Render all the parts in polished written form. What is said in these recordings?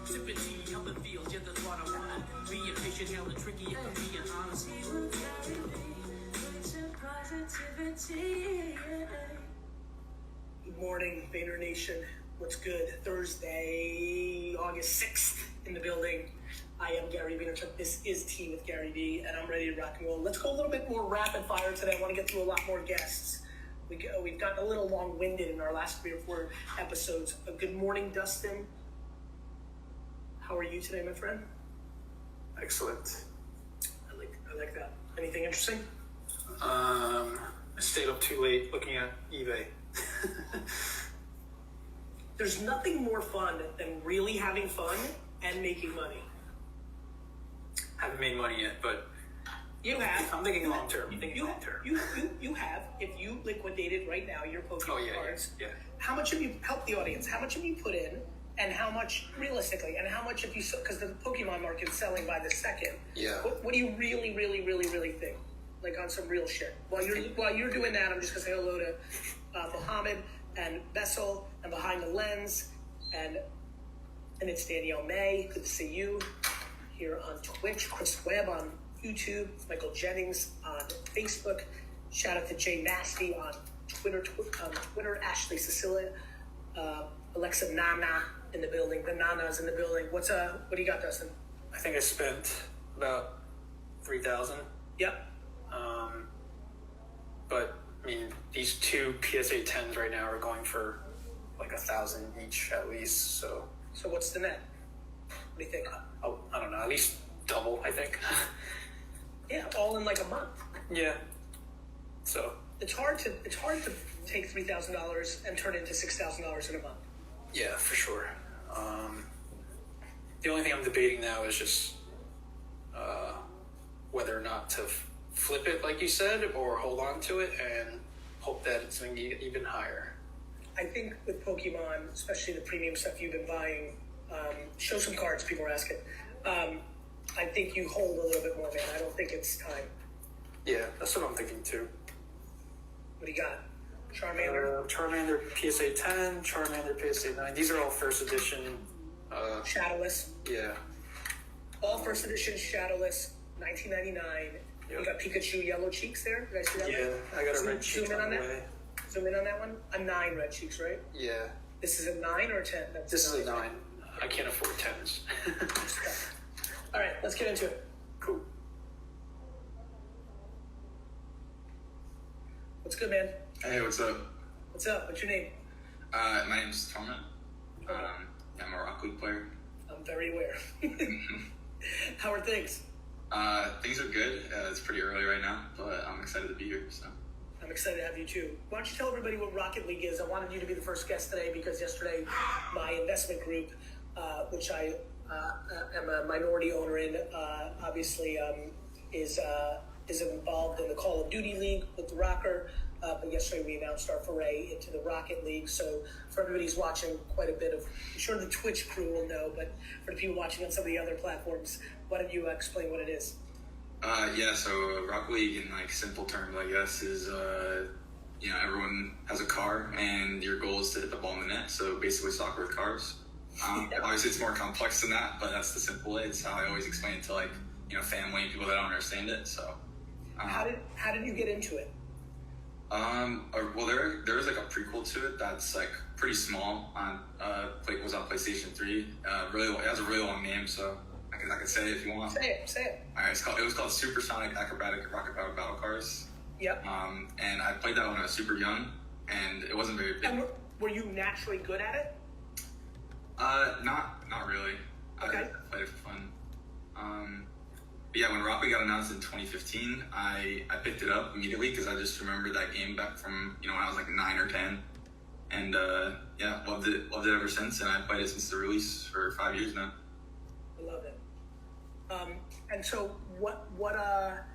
Sipping tea, helping feels, yeah, that's what I want. Being patient, hella tricky, if I'm being honest. Good morning, Vayner Nation. What's good? Thursday, August 6th in the building. I am Gary Vaynerchuk. This is Tea with Gary V, and I'm ready to rock and roll. Let's go a little bit more rapid fire today. I want to get through a lot more guests. We've gotten a little long-winded in our last 3 or 4 episodes. Good morning, Dustin. How are you today, my friend? Excellent. I like that. Anything interesting? I stayed up too late looking at eBay. There's nothing more fun than really having fun and making money. Haven't made money yet, but You have. I'm thinking long term. You have. If you liquidated right now your Pokemon cards, yeah. How much have you helped the audience? How much have you put in, and how much realistically, and how much have you? Because the Pokemon market is selling by the second. Yeah. What do you really think? Like on some real shit. While you're doing that, I'm just gonna say hello to Mohammed and Bessel and Behind the Lens and it's Danielle May. Good to see you here on Twitch. Chris Webb on YouTube. Michael Jennings on Facebook. Shout out to Jay Nasty on Twitter. Ashley Cecilia. Alexa Nana in the building. Banana's in the building. What do you got, Dustin? I think I spent about $3,000. Yep. But I mean, these 2 PSA 10s right now are going for like $1,000 each at least. So what's the net? What do you think? I don't know, at least double, I think. Yeah, all in like a month. Yeah. So It's hard to take $3,000 and turn it into $6,000 in a month. yeah, for sure. The only thing I'm debating now is just whether or not to flip it, like you said, or hold on to it and hope that it's going to get even higher. I think with Pokemon, especially the premium stuff you've been buying, show some cards, people are asking. I think you hold a little bit more, man. I don't think it's time. Yeah, that's what I'm thinking too. What do you got? Charmander? Charmander PSA 10, Charmander PSA 9. These are all first edition. Shadowless. Yeah. All first edition Shadowless, $19.99. Yep. You got Pikachu yellow cheeks there. Did I see that? Yeah, I got a red cheek zoom in on the that. way. Zoom in on that one. A 9 red cheeks, right? Yeah. This is a 9 or a 10? This is a 9. I can't afford 10s. All right, let's get into it. Cool. What's good, man? Hey, what's up? What's up? What's your name? My name's Torment. I'm a Rock League player. I'm very aware. How are things? Things are good. It's pretty early right now, but I'm excited to be here. So I'm excited to have you too. Why don't you tell everybody what Rocket League is? I wanted you to be the first guest today because yesterday my investment group, which I am a minority owner in, obviously is involved in the Call of Duty League with the Rocker. But yesterday we announced our foray into the Rocket League. So for everybody who's watching, quite a bit of, I'm sure the Twitch crew will know, but for the people watching on some of the other platforms, why don't you explain what it is? Yeah, so Rock League in like simple terms, I guess, is everyone has a car and your goal is to hit the ball in the net. So basically soccer with cars. Obviously it's more complex than that, but that's the simple way. It's how I always explain it to family and people that don't understand it. So how did you get into it? Well, there's like a prequel to it that's like pretty small on was on PlayStation 3. It has a really long name, so I can say it if you want. Say it. All right, it was called Supersonic Acrobatic Rocket Power Battle Cars. Yep. And I played that when I was super young, and it wasn't very big. And were you naturally good at it? Not really. Okay. I played it for fun. But yeah, when Rocket got announced in 2015, I picked it up immediately because I just remembered that game back from when I was like 9 or 10, and loved it ever since. And I played it since the release for 5 years now. I love it. And so what are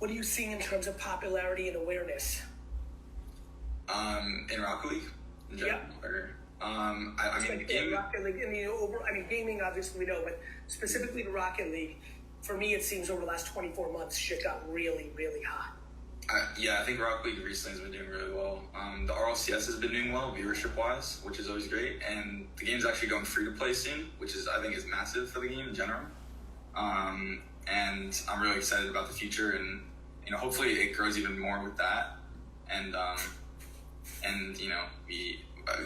you seeing in terms of popularity and awareness? In Rocket League, in general, Rocket League. Gaming obviously we know, but specifically to Rocket League, for me it seems over the last 24 months shit got really, really hot. I think Rock League recently has been doing really well. The RLCS has been doing well, viewership-wise, which is always great. And the game's actually going free-to-play soon, which I think is massive for the game in general. And I'm really excited about the future, and hopefully it grows even more with that. And the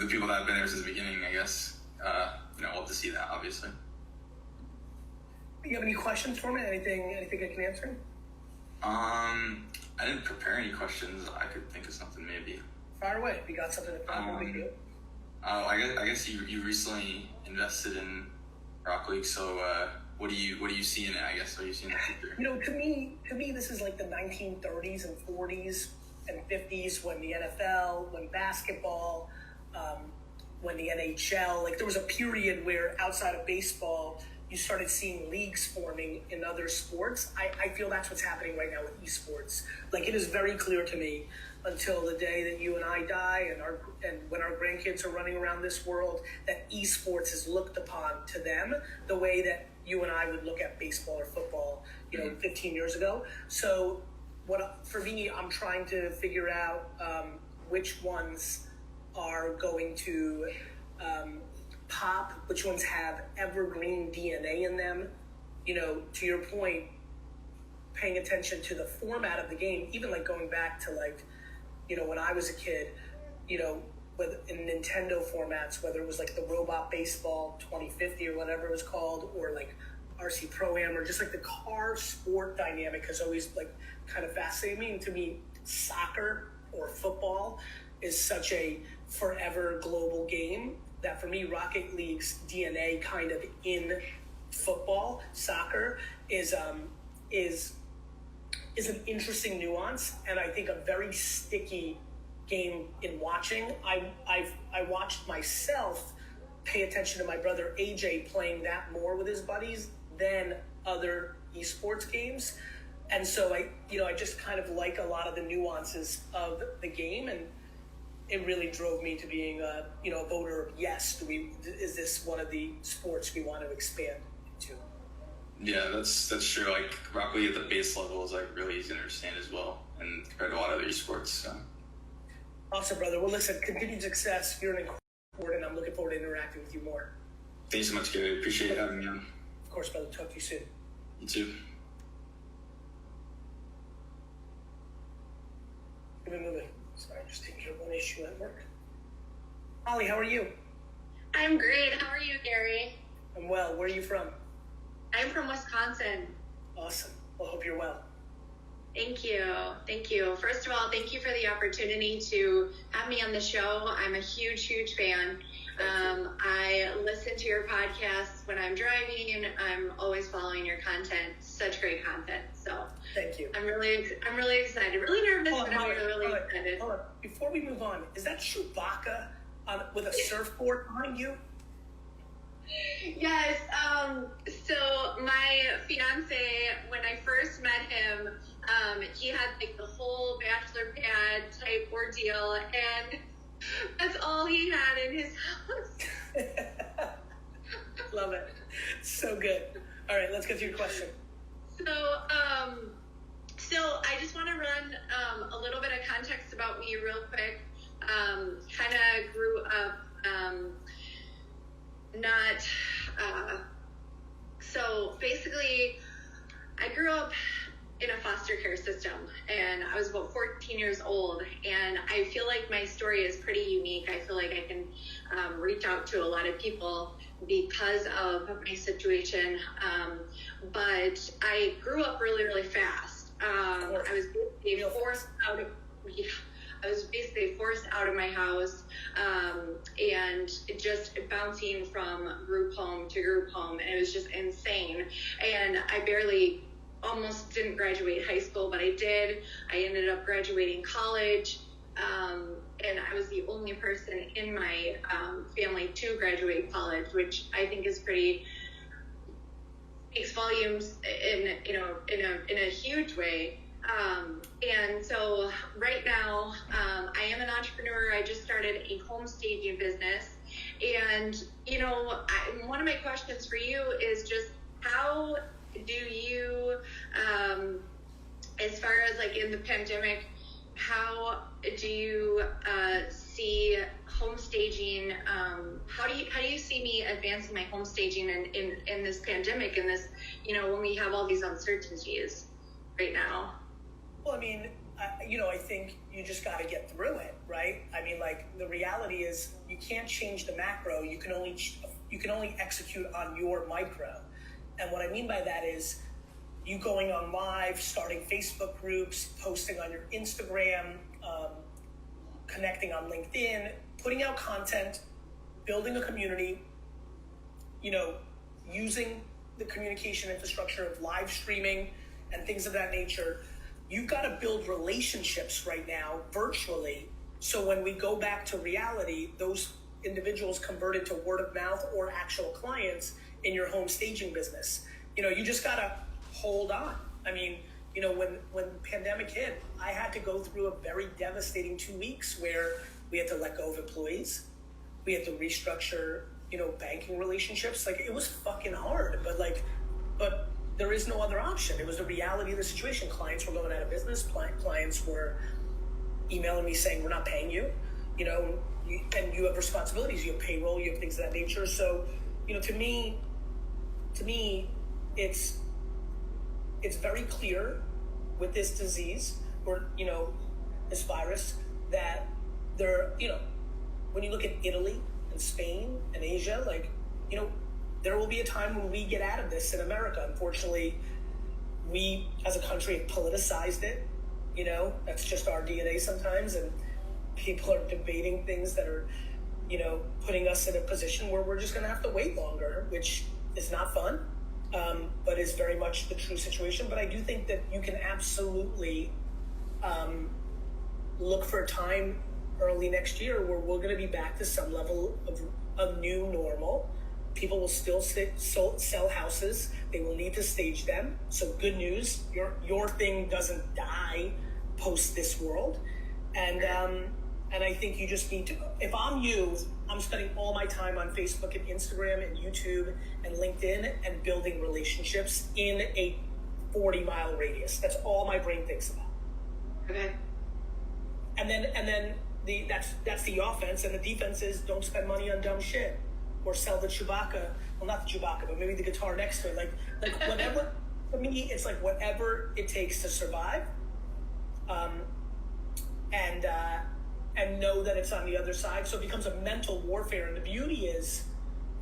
people that have been there since the beginning, I guess, we'll have to see that, obviously. You have any questions for me? Anything I can answer? I didn't prepare any questions. I could think of something maybe. Fire away. If you got something to probably do. I guess you recently invested in Rock League, so what do you see in it? I guess what do you see in the future? To me, this is like the 1930s and 40s and 50s when the NFL, when basketball, when the NHL, like there was a period where outside of baseball, you started seeing leagues forming in other sports. I feel that's what's happening right now with esports. Like it is very clear to me until the day that you and I die and when our grandkids are running around this world, that esports is looked upon to them the way that you and I would look at baseball or football, 15 years ago. So for me, I'm trying to figure out which ones are going to pop, which ones have evergreen DNA in them. To your point, paying attention to the format of the game, even like going back to when I was a kid, with in Nintendo formats, whether it was like the Robot Baseball 2050 or whatever it was called, or like RC Pro-Am, or just like the car sport dynamic has always like kind of fascinated me. And to me, soccer or football is such a forever global game that for me, Rocket League's DNA kind of in football, soccer is an interesting nuance, and I think a very sticky game in watching. I watched myself pay attention to my brother AJ playing that more with his buddies than other esports games, and so I just kind of like a lot of the nuances of the game, and it really drove me to being a voter of yes. Is this one of the sports we want to expand into? Yeah, that's true. Like Rock League at the base level is like really easy to understand as well, and compared to a lot of other esports. So. Awesome, brother. Well, listen, continued success. You're an incredible, and I'm looking forward to interacting with you more. Thanks so much, Gary. Appreciate having me on. Of course, brother. Talk to you soon. You too. Moving. Sorry, just taking care of one issue at work. Holly, how are you? I'm great. How are you, Gary? I'm well. Where are you from? I'm from Wisconsin. Awesome. Well, hope you're well. Thank you. Thank you. First of all, thank you for the opportunity to have me on the show. I'm a huge, huge fan. I listen to your podcasts when I'm driving, and I'm always following your content. Such great content. So thank you. I'm really excited. Really nervous, but I'm really excited. Hold on. Before we move on, is that Chewbacca with a surfboard behind you? Yes. So my fiance, when I first met him, he had like the whole bachelor pad type ordeal, and that's all he had in his house. Love it. So good. All right, let's get to your question. So I just want to run a little bit of context about me real quick. Kind of grew up so basically I grew up in a foster care system, and I was about 14 years old, and I feel like my story is pretty unique. I feel like I can reach out to a lot of people because of my situation, but I grew up really, really fast. I was basically forced out of my house, and just bouncing from group home to group home, and it was just insane. And I almost didn't graduate high school, but I did. I ended up graduating college, and I was the only person in my family to graduate college, which I think is speaks volumes in a huge way. And so right now, I am an entrepreneur. I just started a home staging business. And, one of my questions for you is just how do you as far as like in the pandemic, how do you see home staging? How do you see me advancing my home staging in this pandemic, in this, when we have all these uncertainties right now? Well, I mean, I think you just got to get through it, right? I mean, like, the reality is you can't change the macro. You can only execute on your micro. And what I mean by that is you going on live, starting Facebook groups, posting on your Instagram, connecting on LinkedIn, putting out content, building a community, using the communication infrastructure of live streaming and things of that nature. You've got to build relationships right now virtually. So when we go back to reality, those individuals converted to word of mouth or actual clients in your home staging business. You just got to hold on. I mean, when the pandemic hit, I had to go through a very devastating 2 weeks where we had to let go of employees. We had to restructure, banking relationships. Like, it was fucking hard, but there is no other option. It was the reality of the situation. Clients were going out of business. Clients were emailing me saying, we're not paying you, and you have responsibilities. You have payroll, you have things of that nature. So, to me, it's very clear with this disease or, this virus that when you look at Italy and Spain and Asia, there will be a time when we get out of this in America. Unfortunately, we as a country have politicized it. That's just our DNA sometimes. And people are debating things that are, putting us in a position where we're just going to have to wait longer, which is not fun, but is very much the true situation. But I do think that you can absolutely look for a time early next year where we're going to be back to some level of new normal. People will still sell houses. They will need to stage them. So good news, your thing doesn't die post this world. And I think you just need to, if I'm you, I'm spending all my time on Facebook and Instagram and YouTube and LinkedIn and building relationships in a 40-mile radius. That's all my brain thinks about. Okay. And then that's the offense, and the defense is don't spend money on dumb shit. Or sell the Chewbacca, well, not the Chewbacca, but maybe the guitar next to it. Like whatever, for me, it's like whatever it takes to survive. And know that it's on the other side. So it becomes a mental warfare. And the beauty is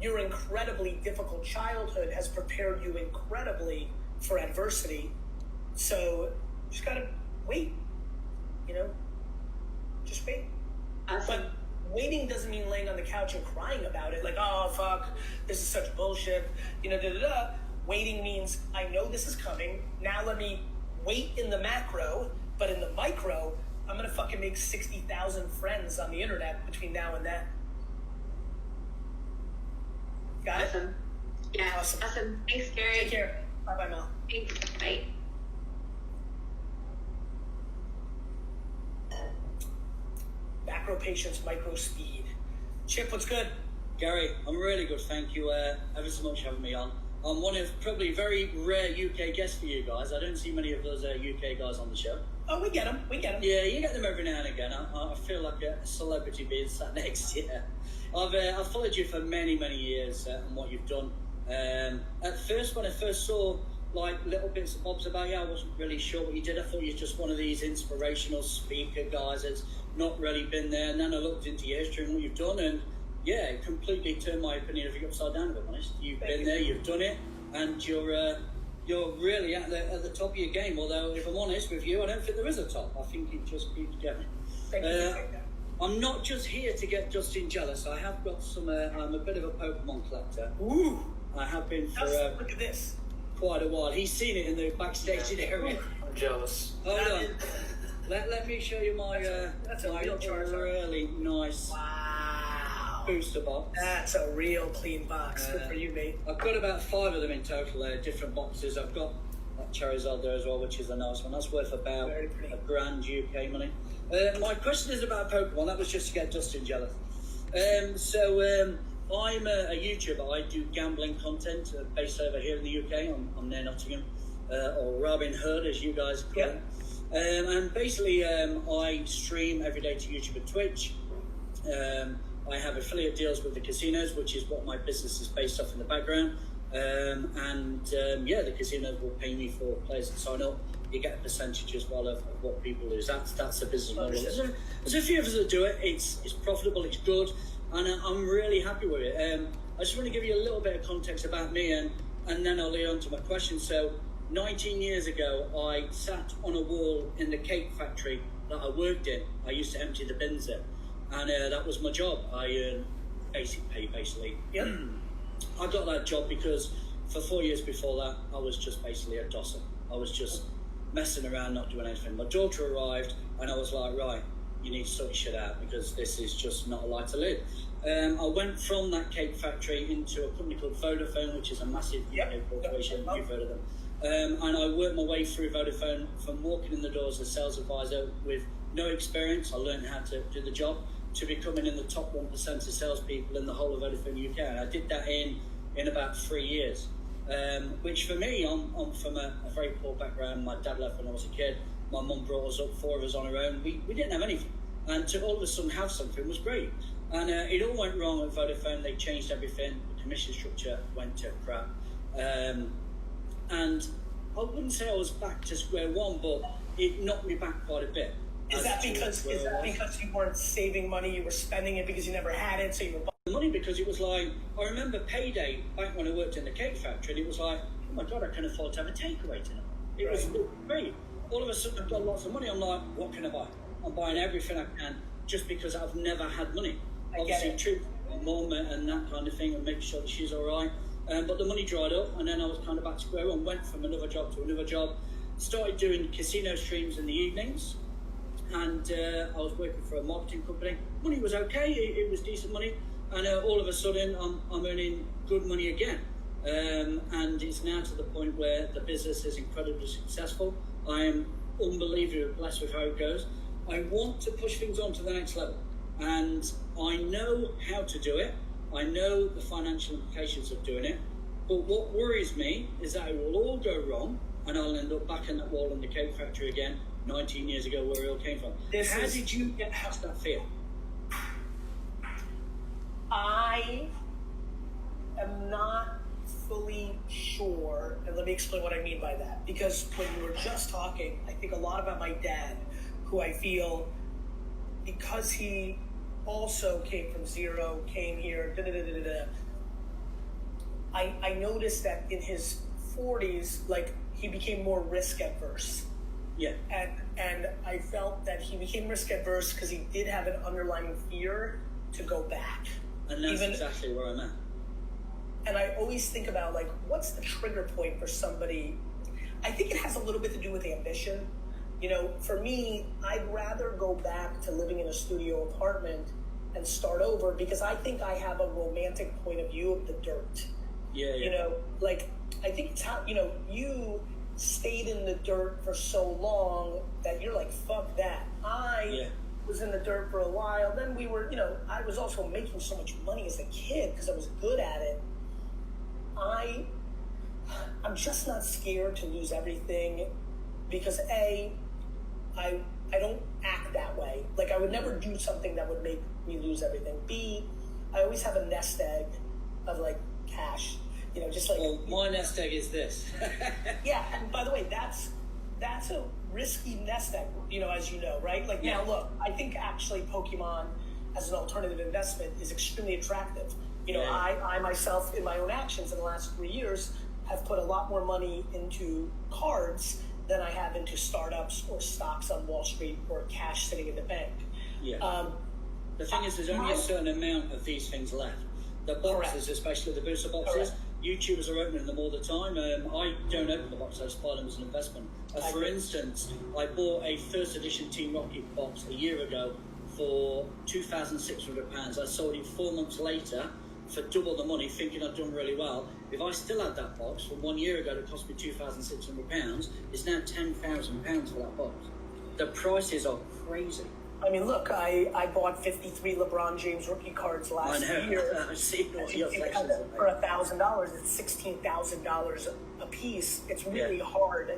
your incredibly difficult childhood has prepared you incredibly for adversity. So you just gotta wait, just wait. Awesome. But waiting doesn't mean laying on the couch and crying about it. Like, oh, fuck, this is such bullshit. Waiting means I know this is coming. Now let me wait in the macro, but in the micro, I'm going to fucking make 60,000 friends on the internet between now and then. Got it? Awesome. Yeah. Awesome. Thanks, Gary. Take care. Bye-bye, Mel. Thanks. Bye. Macro patience, micro speed. Chip, what's good? Gary, I'm really good, thank you ever so much for having me on. I'm one of probably very rare UK guests for you guys. I don't see many of those UK guys on the show. Oh, we get them. Yeah, you get them every now and again. I feel like a celebrity being sat next to you. I've followed you for many, many years and what you've done. At first, when I first saw like little bits and bobs about you, I wasn't really sure what you did. I thought you were just one of these inspirational speaker guys that's not really been there. And then I looked into your history and what you've done, and yeah, it completely turned my opinion of you upside down, to be honest. You've been there, you've done it, and you're really at the top of your game. Although, if I'm honest with you, I don't think there is a top. I think it just keeps going. Thank you. I'm not just here to get Dustin jealous. I have got some. I'm a bit of a Pokemon collector. Ooh. I have been for Look at this. quite a while. He's seen it in the backstage area. I'm jealous. Hold on. Let me show you my that's a my real Charizard. really nice booster box. That's a real clean box. Good for you, mate. I've got about 5 of them in total, different boxes. I've got that Charizard there as well, which is a nice one. That's worth about $1,000 UK money. My question is about Pokemon. That was just to get Dustin jealous. I'm a YouTuber. I do gambling content based over here in the UK. I'm near Nottingham. or Robin Hood, as you guys call it. And basically, I stream every day to YouTube and Twitch. I have affiliate deals with the casinos, which is what my business is based off in the background. The casinos will pay me for players to sign up. You get a percentage as well of what people lose. That's the business model. There's a few of us that do it. It's profitable, it's good, and I'm really happy with it. I just want to give you a little bit of context about me, and then I'll lead on to my question. So 19 years ago, I sat on a wall in the cake factory that I worked in. I used to empty the bins there, and that was my job. I earned basic pay, basically. I got that job because for 4 years before that, I was just basically a dosser. I was just messing around, not doing anything. My daughter arrived, and I was like, right, you need to sort your shit out, because this is just not a life to live. I went from that cake factory into a company called Vodafone, which is a massive UK corporation. You've heard of them. And I worked my way through Vodafone from walking in the doors as a sales advisor with no experience. I learned how to do the job, to becoming in the top 1% of salespeople in the whole of Vodafone UK. And I did that in about 3 years, which for me, I'm from a very poor background. My dad left when I was a kid. My mum brought us up, 4 of us on our own. We didn't have anything. And to all of a sudden have something was great. And it all went wrong at Vodafone. They changed everything. The commission structure went to crap. And I wouldn't say I was back to square one, but it knocked me back quite a bit. Is that because you weren't saving money, you were spending it because you never had it, so you were money? Because it was like, I remember payday back when I worked in the cake factory, and it was like, oh my God, I can afford to have a takeaway tonight. It was great. All of a sudden I've got lots of money. I'm like, what can I buy? I'm buying everything I can just because I've never had money. Obviously, treat my mum and that kind of thing, and make sure that she's all right. But the money dried up, and then I was kind of back to square one. Went from another job to another job. Started doing casino streams in the evenings, and I was working for a marketing company. Money was okay. It was decent money, and all of a sudden I'm earning good money again. And it's now to the point where the business is incredibly successful. I am unbelievably blessed with how it goes. I want to push things on to the next level, and I know how to do it. I know the financial implications of doing it, but what worries me is that it will all go wrong, and I'll end up back in that wall in the cake factory again 19 years ago, where it all came from. How did you get past that fear? I am not fully sure, and let me explain what I mean by that. Because when you were just talking, I think a lot about my dad, who I feel, because he also came from zero, came here, I noticed that in his 40s, like, he became more risk adverse. Yeah. And I felt that he became risk adverse because he did have an underlying fear to go back. And that's exactly where I'm at. And I always think about, like, what's the trigger point for somebody? I think it has a little bit to do with ambition. You know, for me, I'd rather go back to living in a studio apartment and start over, because I think I have a romantic point of view of the dirt. Yeah. You know, like, I think it's how, you know, you stayed in the dirt for so long that you're like, fuck that. I was in the dirt for a while. Then we were, you know, I was also making so much money as a kid because I was good at it. I'm just not scared to lose everything, because I don't act that way. Like, I would never do something that would make me lose everything. B, I always have a nest egg of, like, cash. You know, just like... Well, my nest egg is this. Yeah, and by the way, that's a risky nest egg, you know, as you know, right? Like, now look, I think actually Pokemon as an alternative investment is extremely attractive. You know, I myself, in my own actions in the last 3 years, have put a lot more money into cards than I have into startups or stocks on Wall Street or cash sitting in the bank. Yeah. The thing is, there's only a certain amount of these things left. The boxes, especially the booster boxes, YouTubers are opening them all the time. I don't open the box, I just buy them as an investment. For instance, I bought a first edition Team Rocket box a year ago for £2,600. I sold it 4 months later for double the money, thinking I'd done really well. If I still had that box from 1 year ago that cost me £2,600, it's now £10,000 for that box. The prices are crazy. I mean, look, I bought 53 LeBron James rookie cards last year. I've seen all your sections of For $1,000, it's $16,000 a piece. It's really hard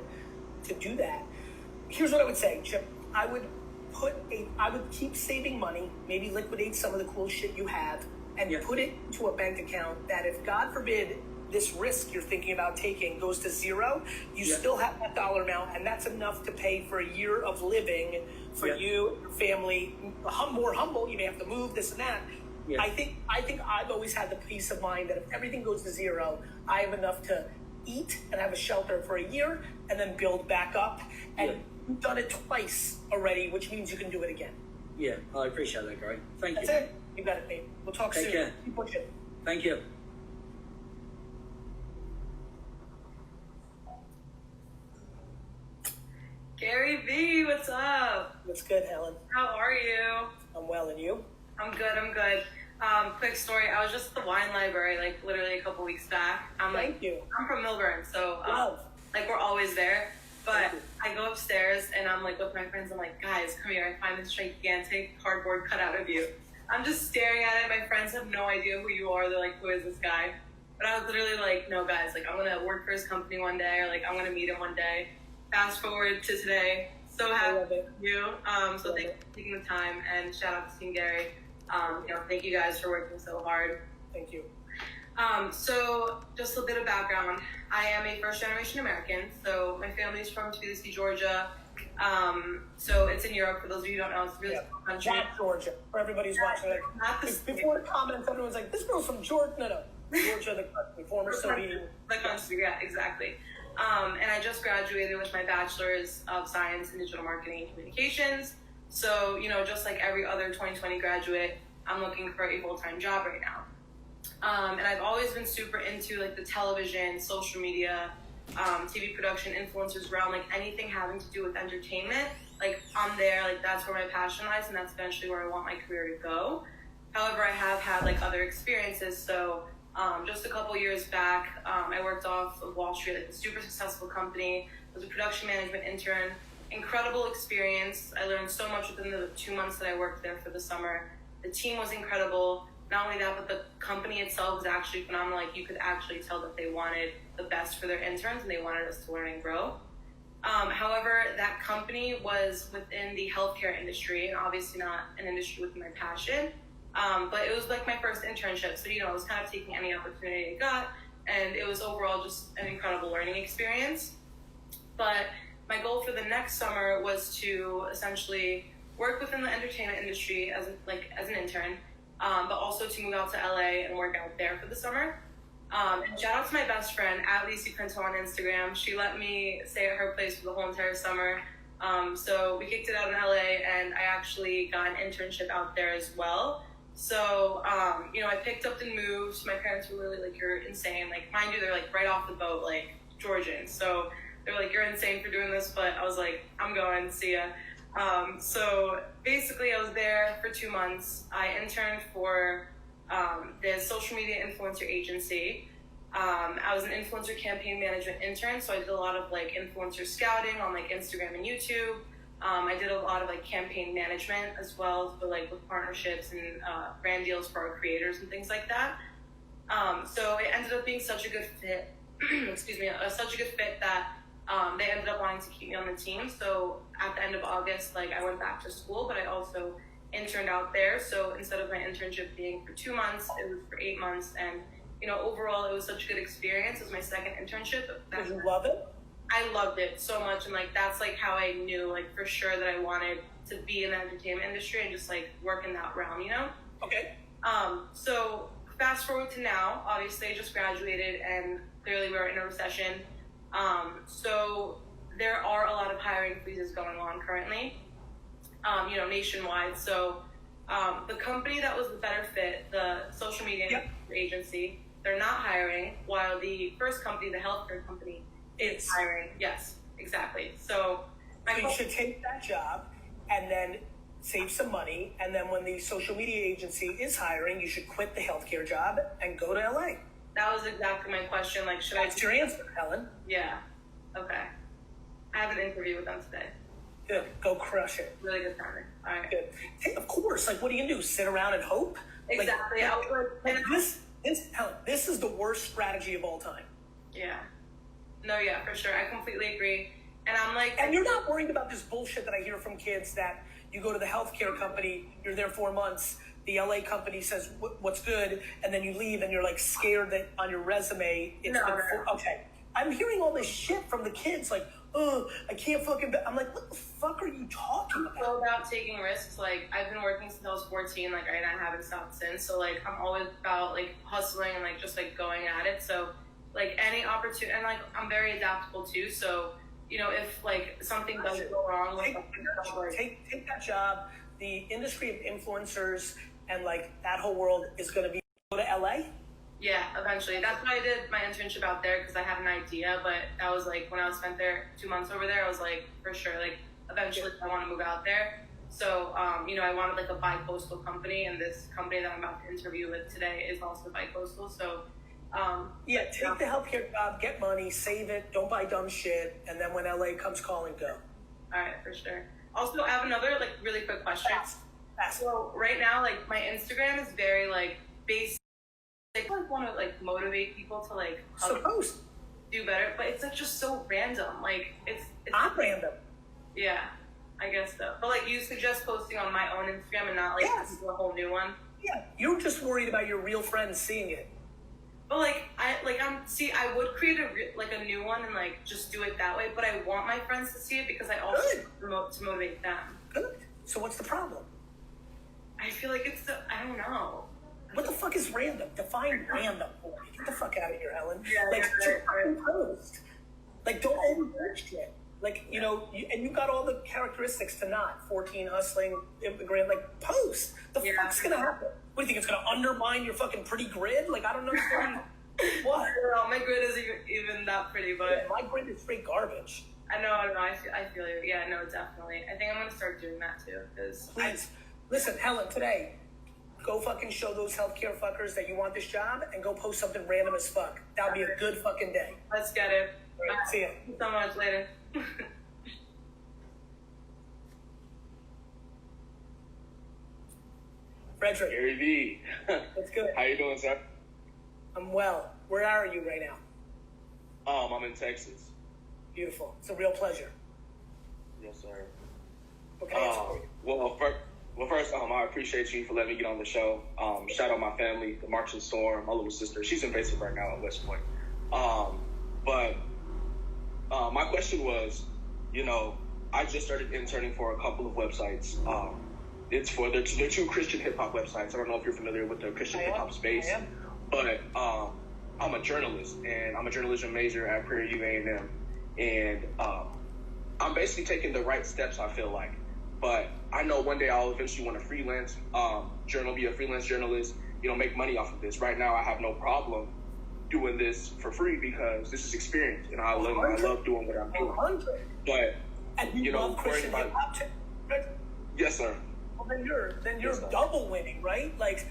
to do that. Here's what I would say, Chip. I would keep saving money, maybe liquidate some of the cool shit you have, and put it to a bank account that if, God forbid, this risk you're thinking about taking goes to zero, you still have that dollar amount, and that's enough to pay for a year of living for you, your family, more humble. You may have to move, this and that. I think I've always had the peace of mind that if everything goes to zero, I have enough to eat and have a shelter for a year and then build back up. And you've done it twice already, which means you can do it again. Yeah, I appreciate that, Gary. Thank you. That's it. You got it, mate. We'll talk soon. Care. Keep pushing. Thank you. Gary V, what's up? What's good, Helen? How are you? I'm well, and you? I'm good. Quick story. I was just at the wine library, like literally a couple weeks back. Thank you. I'm from Milburn, so Love. like we're always there. But I go upstairs and I'm like with my friends. I'm like, guys, come here. I find this gigantic cardboard cutout of you. I'm just staring at it. My friends have no idea who you are. They're like, who is this guy? But I was literally like, no, guys. Like, I'm gonna work for his company one day, or like I'm gonna meet him one day. Fast forward to today. So happy with you. So thank you for taking the time, and shout out to Team Gary. Thank you guys for working so hard. Thank you. So just a bit of background. I am a first generation American. So my family's from Tbilisi, Georgia. So it's in Europe. For those of you who don't know, it's a really small country. Not Georgia. For everybody's watching, before the comments, everyone's like, "This girl's from Georgia." No, Georgia, the country, former Soviet. The country, yeah, exactly. And I just graduated with my bachelor's of science in digital marketing and communications. So, just like every other 2020 graduate, I'm looking for a full-time job right now. And I've always been super into like the television, social media, TV production, influencers realm, like anything having to do with entertainment. Like I'm there, like that's where my passion lies, and that's eventually where I want my career to go. However, I have had like other experiences. So just a couple years back, I worked off of Wall Street at a super successful company. I was a production management intern. Incredible experience. I learned so much within the 2 months that I worked there for the summer. The team was incredible. Not only that, but the company itself was actually phenomenal. Like you could actually tell that they wanted the best for their interns and they wanted us to learn and grow. However, that company was within the healthcare industry, and obviously not an industry with my passion. But it was like my first internship. So, I was kind of taking any opportunity I got, and it was overall just an incredible learning experience. But my goal for the next summer was to essentially work within the entertainment industry as an intern, but also to move out to LA and work out there for the summer. And shout out to my best friend, @LucyPrinto on Instagram. She let me stay at her place for the whole entire summer. So we kicked it out in LA, and I actually got an internship out there as well. So, I picked up and moved. My parents were really like, you're insane. Like, mind you, they're like right off the boat, like Georgians. So they're like, you're insane for doing this. But I was like, I'm going, see ya. So basically I was there for 2 months. I interned for the social media influencer agency. I was an influencer campaign management intern. So I did a lot of like influencer scouting on like Instagram and YouTube. I did a lot of like campaign management as well, for like with partnerships and brand deals for our creators and things like that. So it ended up being such a good fit. Excuse me, such a good fit that they ended up wanting to keep me on the team. So at the end of August, like I went back to school, but I also interned out there. So instead of my internship being for 2 months, it was for 8 months. And overall, it was such a good experience. It was my second internship. Did you love it? I loved it so much, and like that's like how I knew like for sure that I wanted to be in the entertainment industry and just like work in that realm, Okay. So fast forward to now, obviously I just graduated and clearly we're in a recession. So there are a lot of hiring freezes going on currently, nationwide. So the company that was the better fit, the social media agency, they're not hiring, while the first company, the healthcare company, is hiring. Yes, exactly. So you should take that job and then save some money, and then when the social media agency is hiring, you should quit the healthcare job and go to LA. That was exactly my question. Like, should That's your answer, Helen. Yeah. Okay. I have an interview with them today. Good. Go crush it. Really good timing. All right. Good. Hey, of course. Like, what do you do? Sit around and hope? Exactly. Like, I was like, Helen, this is the worst strategy of all time. yeah. No, yeah, for sure. I completely agree. And I'm like, And you're not worried about this bullshit that I hear from kids that you go to the healthcare company, you're there 4 months, the LA company says what's good, and then you leave and you're like scared that on your resume it's No, been no. okay. I'm hearing all this shit from the kids like, oh, I can't fucking. I'm like, what the fuck are you talking I'm about? all about taking risks. Like, I've been working since I was 14. Like, I haven't stopped since. So, like, I'm always about, like, hustling and, like, just, like, going at it. So, like, any opportunity, and, like, I'm very adaptable, too. So, you know, if, like, something does go wrong with Take that job. The industry of influencers and, like, that whole world is going to be go to LA. Yeah, eventually. That's why I did my internship out there, because I had an idea, but that was like when I was spent there 2 months over there, I was like, for sure, like eventually I want to move out there. So, you know, I wanted like a bi-coastal company, and this company that I'm about to interview with today is also bi-coastal. So, Yeah, take the healthcare job, get money, save it, don't buy dumb shit, and then when LA comes calling, go. All right, for sure. Also, I have another like really quick question. Fast. So right now, like my Instagram is very like basic. I like want to like motivate people to like Supposed. do better, but it's like just so random. Like it's Not random. Yeah, I guess so. But like you suggest posting on my own Instagram and not like Yes. a whole new one. Yeah, you're just worried about your real friends seeing it. But like I would create a new one and like just do it that way. But I want my friends to see it because I also Good. to motivate them. Good. So what's the problem? I feel like I don't know. What the fuck is random? Define random for me. Get the fuck out of here, Helen. Yeah, like, right, just right. fucking post. Like, don't overwork shit. Like, you know, and you got all the characteristics to not 14 hustling immigrant. Like, post. The Yeah. fuck's gonna happen? What do you think? It's gonna undermine your fucking pretty grid? Like, I don't understand. What? I don't know. My grid isn't even that pretty, but Yeah, my grid is straight garbage. I know. I feel you. Yeah, no, definitely. I think I'm gonna start doing that too. Because Please. Listen, Helen, today, go fucking show those healthcare fuckers that you want this job and go post something random as fuck. That would be a good fucking day. let's get it. All right, see ya. Thank you so much. Later. Frederick, Gary V. that's good. How you doing, sir? I'm well. Where are you right now? I'm in Texas. Beautiful. It's a real pleasure. Yes, sir. What can I answer for you? First, I appreciate you for letting me get on the show. Shout out my family, the Marching Storm, my little sister. She's in basic right now at West Point. But my question was, you know, I just started interning for a couple of websites. It's for they're two Christian hip hop websites. I don't know if you're familiar with the Christian hip hop space, I am. but I'm a journalist, and I'm a journalism major at Prairie U A&M, and I'm basically taking the right steps, I feel like. But I know one day I'll eventually want to freelance be a freelance journalist, you know, make money off of this. Right now, I have no problem doing this for free because this is experience, and I love doing what I'm doing. 100. But And you love Christian hip hop too? Right? yes, sir. Well, then you're Yes, sir. double winning, right? Like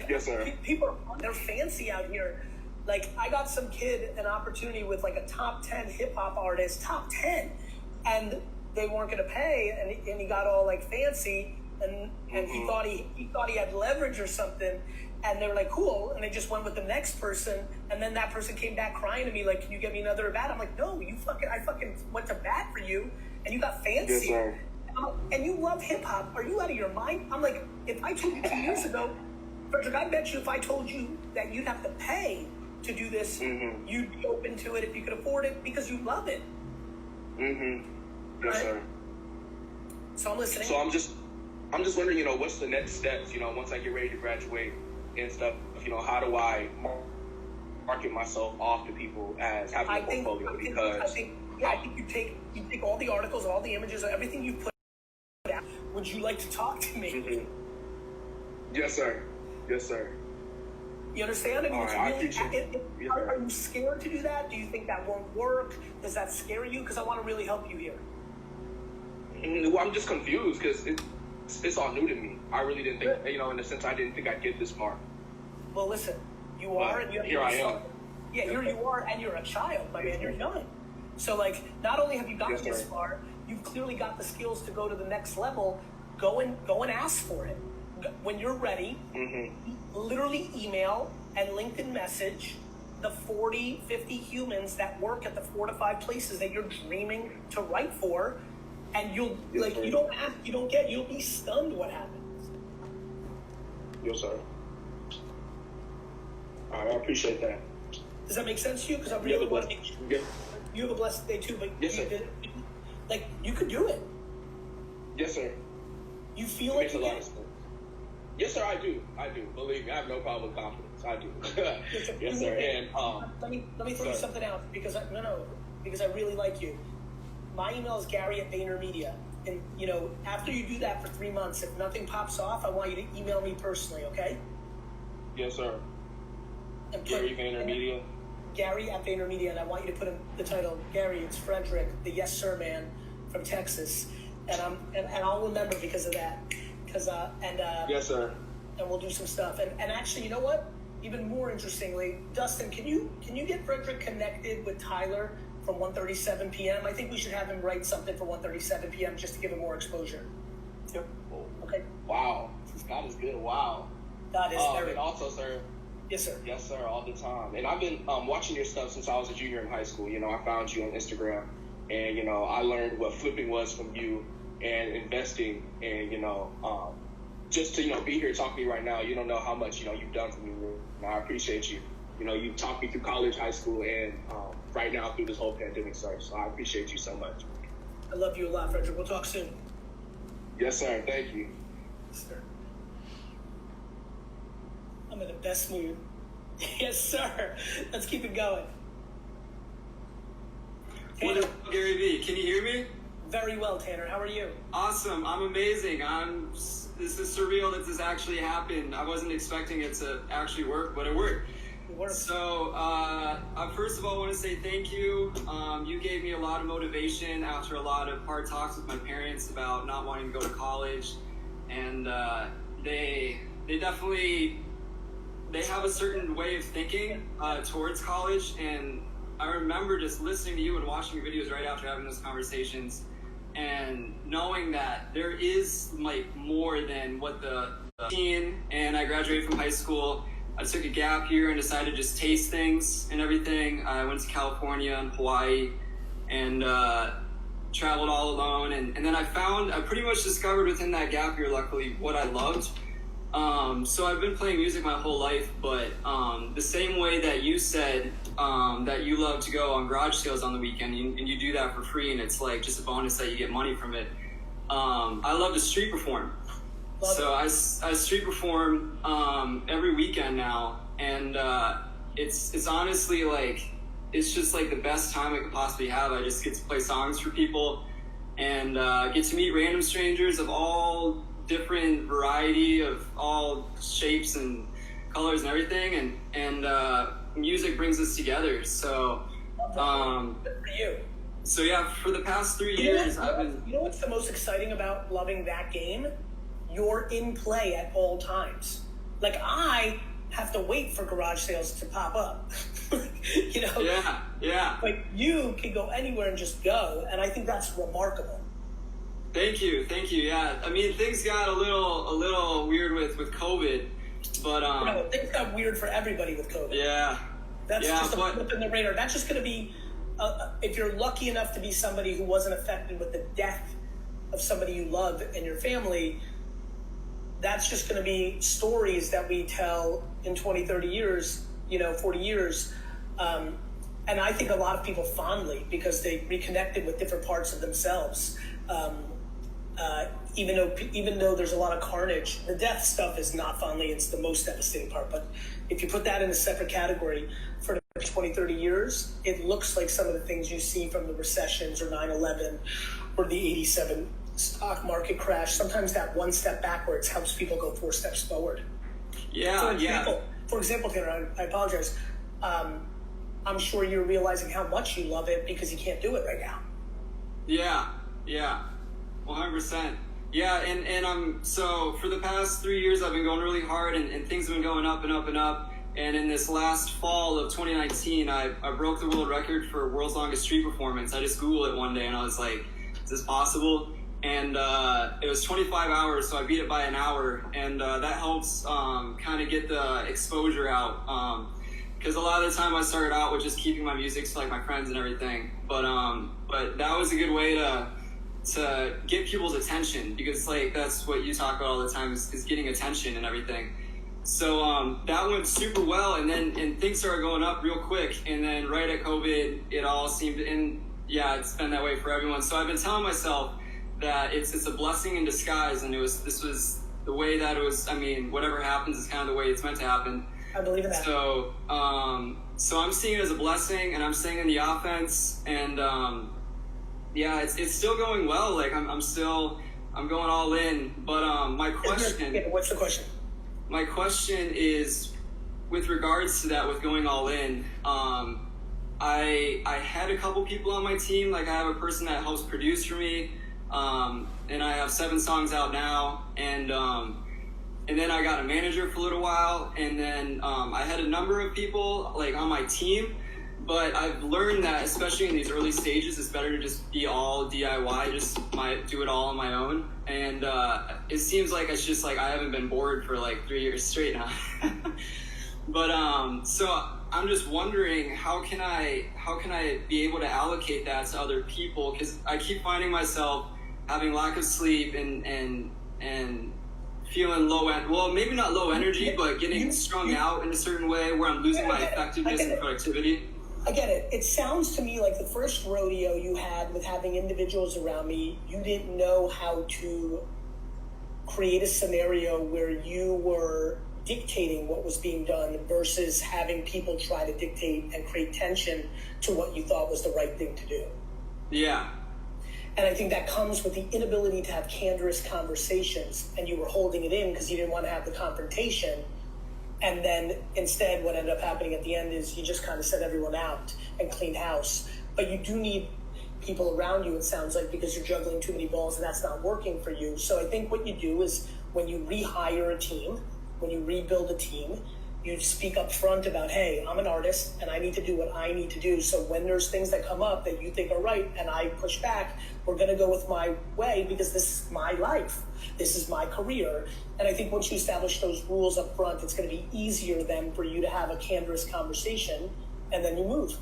Yes, sir. People they're fancy out here. Like, I got some kid an opportunity with like a top 10 hip hop artist, top 10, and they weren't going to pay, and he got all like fancy, and he thought he had leverage or something, and they were like, cool, and they just went with the next person, and then that person came back crying to me like, can you get me another bat? I'm like, no, I fucking went to bat for you, and you got fancy. Yes, sir. And you love hip hop. Are you out of your mind? I'm like, if I told you 2 years ago, Frederick, I bet you if I told you that you'd have to pay to do this, you'd be open to it if you could afford it because you love it. Yes, Right. sir. So I'm listening. So I'm just wondering, you know, what's the next steps, you know, once I get ready to graduate and stuff, you know, how do I market myself off to people as having a portfolio? I think you take all the articles, all the images, everything you put out. Would you like to talk to me? Yes, sir. Yes, sir. You understand? I mean, All right, I appreciate it. Yes, sir. Are you scared to do that? Do you think that won't work? Does that scare you? Because I want to really help you here. Well, I'm just confused because it's all new to me. I really didn't think, you know, in a sense, I didn't think I'd get this far. Well, listen, you are, and here I am. Yeah, here you are, and you're a child. I mean, you're young. So, like, not only have you gotten Yes, this sir. far, you've clearly got the skills to go to the next level. Go and ask for it. When you're ready, literally email and LinkedIn message the 40, 50 humans that work at the 4 to 5 places that you're dreaming to write for, and you'll you'll be stunned what happens. Yes, sir. All right, I appreciate that. Does that make sense to you? Because I You really have a want blessed, to. You have a blessed day too, but Yes, sir. You could do it. Yes, sir. You feel It like makes a you lot can. of sense. Yes, sir, I do. Believe me, I have no problem with confidence. I do. Yes, sir. And Let me throw you sorry. something out because I really like you. My email is Gary@Vayner and after you do that for 3 months, if nothing pops off, I want you to email me personally, okay? yes, sir. And put Gary Vayner. Gary@Vayner, and I want you to put in the title, Gary, it's Frederick, the yes sir man from Texas, and I'll remember because of that, Yes, sir. and we'll do some stuff, and actually, you know what? Even more interestingly, Dustin, can you get Frederick connected with Tyler from 1:37 p.m.? I think we should have him write something for 1:37 p.m. just to give him more exposure. Yep. Okay. Wow, God is good. Wow. That is very. And also, sir. Yes, sir. Yes, sir, all the time. And I've been watching your stuff since I was a junior in high school. I found you on Instagram, and I learned what flipping was from you and investing, and just to be here talking to you right now. You don't know how much you've done for me. And I appreciate you. You taught me through college, high school, and right now through this whole pandemic, sir. So I appreciate you so much. I love you a lot, Frederick. We'll talk soon. Yes, sir. Thank you. Yes, sir. I'm in the best mood. Yes, sir. Let's keep it going. What Tanner, up, Gary Vee? Can you hear me? very well, Tanner. How are you? Awesome. I'm amazing. This is surreal that this actually happened. I wasn't expecting it to actually work, but it worked. It works. So, first of all, I want to say thank you. You gave me a lot of motivation after a lot of hard talks with my parents about not wanting to go to college. And they definitely, they have a certain way of thinking towards college. And I remember just listening to you and watching your videos right after having those conversations and knowing that there is more than what the teen. And I graduated from high school. I took a gap year and decided to just taste things and everything. I went to California and Hawaii and traveled all alone. And then I pretty much discovered within that gap year, luckily, what I loved. So I've been playing music my whole life, but the same way that you said that you love to go on garage sales on the weekend and you do that for free and it's just a bonus that you get money from it. I love to street perform. So I street perform every weekend now, and it's honestly it's just the best time I could possibly have. I just get to play songs for people and get to meet random strangers of all different variety of all shapes and colors and everything, and music brings us together. So Good for you. so yeah, for the past 3 years I've been. You know what's the most exciting about loving that game? You're in play at all times. I have to wait for garage sales to pop up. Yeah. You can go anywhere and just go, and I think that's remarkable. Thank you. Yeah, I mean things got a little weird with COVID, but Things got weird for everybody with COVID. yeah. That's Yeah, just a but- flip in the radar. That's just going to be, if you're lucky enough to be somebody who wasn't affected with the death of somebody you loved and your family, that's just going to be stories that we tell in 20, 30 years, 40 years. And I think a lot of people fondly because they reconnected with different parts of themselves. Even though there's a lot of carnage, the death stuff is not fondly, it's the most devastating part. But if you put that in a separate category for the next 20, 30 years, it looks like some of the things you see from the recessions or 9/11 or the 87 stock market crash. Sometimes that one step backwards helps people go 4 steps forward. For example, Tanner, I apologize. I'm sure you're realizing how much you love it because you can't do it right now. Yeah, 100%. Yeah, and so for the past 3 years I've been going really hard and things have been going up and up and up. And in this last fall of 2019, I broke the world record for world's longest street performance. I just Googled it one day and I was like, is this possible? And it was 25 hours, so I beat it by an hour, and that helps kind of get the exposure out. Because a lot of the time I started out with just keeping my music to like my friends and everything, but that was a good way to get people's attention, because like that's what you talk about all the time is getting attention and everything. So that went super well, and things started going up real quick, and then right at COVID, it all seemed, and yeah, it's been that way for everyone. So I've been telling myself that it's a blessing in disguise, and this was the way that it was. I mean, whatever happens is kind of the way it's meant to happen. I believe in that. So so I'm seeing it as a blessing, and I'm staying in the offense, and yeah, it's still going well. Like I'm going all in. But my question. What's the question? My question is, with regards to that, with going all in. I had a couple people on my team. Like I have a person that helps produce for me. And I have 7 songs out now, and then I got a manager for a little while, and then I had a number of people like on my team, but I've learned that especially in these early stages, it's better to just be all DIY, just do it all on my own. And it seems like it's just like I haven't been bored for like 3 years straight now. But so I'm just wondering, how can I be able to allocate that to other people? Because I keep finding myself having lack of sleep and feeling well, maybe not low energy, but getting strung out in a certain way where I'm losing my effectiveness and productivity. I get it. It sounds to me like the first rodeo you had with having individuals around me, you didn't know how to create a scenario where you were dictating what was being done versus having people try to dictate and create tension to what you thought was the right thing to do. Yeah. And I think that comes with the inability to have candorous conversations, and you were holding it in because you didn't want to have the confrontation. And then instead what ended up happening at the end is you just kind of set everyone out and cleaned house. But you do need people around you, it sounds like, because you're juggling too many balls and that's not working for you. So I think what you do is when you rehire a team, when you rebuild a team, you speak up front about, hey, I'm an artist and I need to do what I need to do. So when there's things that come up that you think are right and I push back, we're going to go with my way because this is my life. This is my career. And I think once you establish those rules up front, it's going to be easier then for you to have a candorous conversation, and then you move.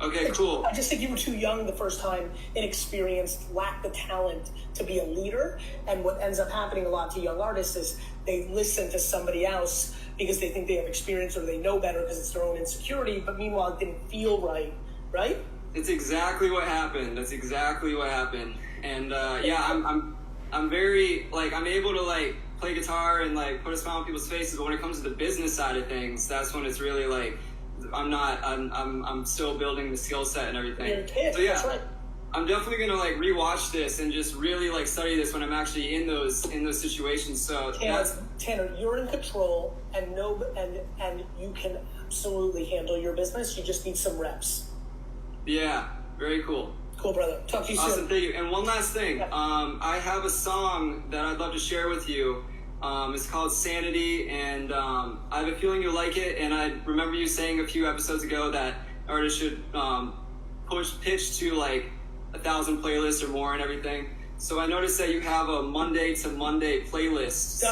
Okay, cool. I just think you were too young the first time, inexperienced, lacked the talent to be a leader. And what ends up happening a lot to young artists is they listen to somebody else because they think they have experience or they know better because it's their own insecurity. But meanwhile, it didn't feel right, right? It's exactly what happened. That's exactly what happened. And yeah, I'm very, like, I'm able to like play guitar and like put a smile on people's faces. But when it comes to the business side of things, that's when it's really like, I'm still building the skill set and everything. You're a kid, so yeah, that's right. I'm definitely gonna like rewatch this and just really like study this when I'm actually in those situations. So Tanner, you're in control and you can absolutely handle your business. You just need some reps. Yeah, very cool. Cool, brother. Talk to you soon. Awesome, thank you. And one last thing, I have a song that I'd love to share with you. It's called Sanity, and I have a feeling you'll like it. And I remember you saying a few episodes ago that artists should pitch to like 1,000 playlists or more and everything. So I noticed that you have a Monday to Monday playlist.